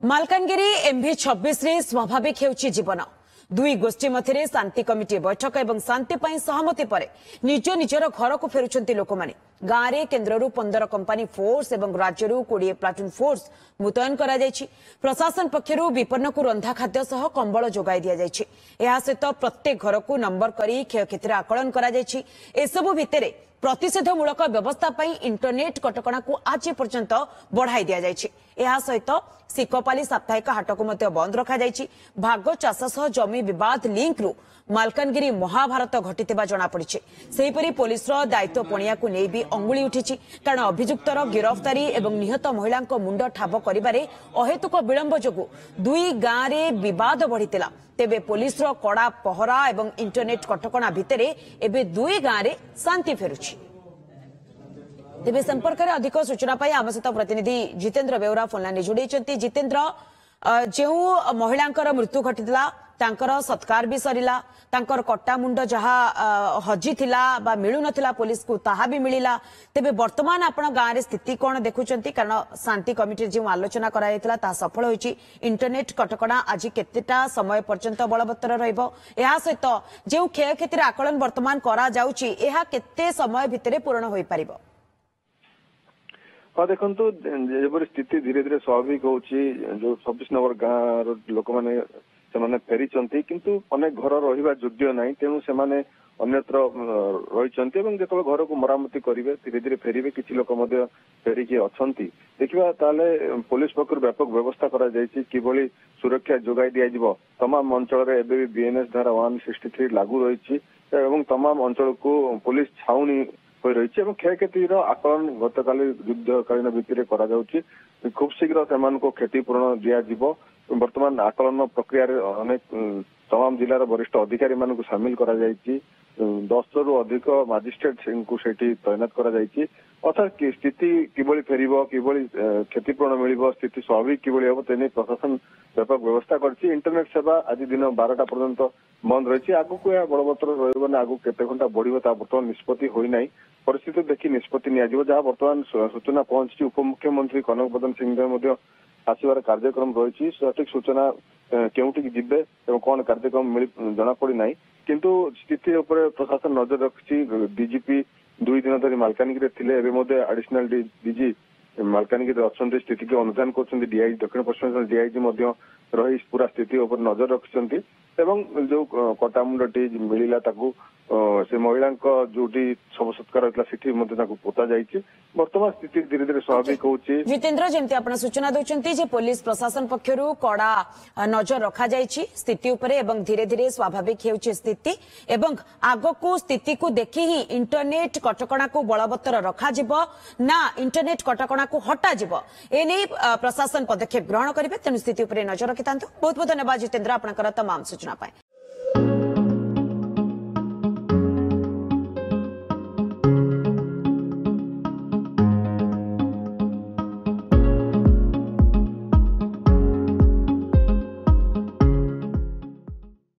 Malkangiri MV 26 रे स्वाभाविक हेउची जीवन दुई गोष्ठी मध्य शांति कमिटी बैठक और शांति सहमति पर निज निजर घर को फेरुंट लोक मैंने गांव में केन्द्र 15 कंपानी फोर्स और राज्य 20 प्लाटून फोर्स मुतयन करा जायछि। प्रशासन पक्षर विपन्न को रंधा खाद्य सह कंबल जोगाई दि जायछि। एहा सहित प्रत्येक घर को नंबर करी क्षयक्षतिर आकलन करा जायछि। एसबु भितर प्रतिषेधमूलक व्यवस्था पर इंटरनेट कटकणा को आज पर्यंत बढ़ाई दि जायछि। एहा सहित सिकपाली साप्ताहिक हाट को बंद रखा जायछि। भाग चाष सह जमी विवाद लिंक रु मालकानगिरी महाभारत घटिथिबा जणा पड़िछि। सेहिपरि पुलिस रो दायित्व पणिया को नै भी अंगुली उठिछि, कारण अभियुक्तर गिरफ्तारी एवं निहत महिला मुंड ठाब करिबारे अहेतुक विलंब जोगु दुई गांव रे विवाद बढ़ितिला। तेबे पुलिस रो कड़ा पहरा एवं इंटरनेट कटकणा भितरे एबे दुई गांव रे शांति फेरुछि। तेबे संपर्क में अधिक सूचना पाई आम सहित प्रतिनिधि जितेन्द्र बेउरा फोनलाइन जोड़ी। जितेन्द्र, जो महिला मृत्यु घटीला तांकर सत्कार भी सरिला, तांकर कटा मुंड जहाँ हजी थिला बा मिलु नथिला पुलिस को ताहा भी मिलिला। तेबे वर्तमान आपण गांव रे स्थिति कोन देखुचंती, कारण शांति कमिटी जो आलोचना कराइथिला ता सफल होईची। इंटरनेट कटकणा आज केतेटा समय पर्यंत बलवत्तर रहइबो, एहा सहित जो क्षयक्षतिर आकलन वर्तमान करा जाउची एहा केते समय भितरे पूर्ण होई परिबो? हाँ देखु जो स्थिति धीरे धीरे स्वाभाविक होची, जो 26 नंबर गाँव लोक मैंने फेरी किंतु अनेक घर रहिबा योग्य नहीं, तेणु से अन्यत्र रही जो घर को मरामती करेंगे धीरे धीरे फेरबे। किसी लोक फेरिकी अच्छी देखा ताले पुलिस पक्ष व्यापक व्यवस्था किभली सुरक्षा जोगाई दिज्व। तमाम अंचल में बीएनएस धारा 163 लागू रही तमाम अंचल को पुलिस छाउनी हो रही है। क्षयक्षतिर आकलन गतकाली युद्धकालीन भित्ति करा खूब शीघ्र से क्षतिपूरण दिज्व। वर्तमान आकलन प्रक्रिया अनेक तमाम जिलार वरिष्ठ अधिकारी मान सामिल करा 10 रु अधिक मजिस्ट्रेट को तैनात करा अर्थात स्थिति किभली फेरिबो, किभली क्षतिपूरण मिलिबो, स्थिति स्वाभाविक किभली हेबो तेने प्रशासन व्यापक व्यवस्था करछि। इंटरनेट सेवा आज दिन 12टा पर्यंत बंद रही। आगु यह बलवत्तर रही आगु केते घंटा बढ़िबो ता वर्तमान निष्पत्ति होई नै। परिस्थिति देखि निष्पत्ति निया जिवो। जहाँ वर्तमान सूचना पहुंची उपमुख्यमंत्री कनक बदन सिंह आसबार कार्यक्रम रही। सठिक सूचना केउठी जिबे एवं कौन कार्यक्रम जना पड़ी ना, किंतु स्थिति उपर प्रशासन नजर रखी। डीजीपी 2 दिन धरी मालकानगिरी थिले, एडिशनल डीजी मालकानगिरी अच्छा स्थिति की अनुधान कर डीआईजी दक्षिण पश्चिम डीआईजी रही पूरा स्थिति उपर नजर रखिंट। जो कटामुंडी मिला से महिला जो शव सत्कार होता से पोता जाइए। वर्तमान स्थिति धीरे धीरे स्वाभाविक होची। जितेन्द्र, जमती आप सूचना दौरान जे पुलिस प्रशासन पक्षर कड़ा नजर रखा जाइए स्थिति उपरे एवं धीरे धीरे स्वाभाविक होची स्थिति एवं आग को स्थिति को देखि ही इंटरनेट कटकणा को बलवत्तर रखा जिवो ना इंटरनेट कटकणा को हटा जिवो एने प्रशासन पदक्षेप ग्रहण करेंगे। तेणु स्थिति उपरे नजर रखिता। बहुत बहुत धन्यवाद जितेन्द्र आपनकर तमाम सूचना पाए।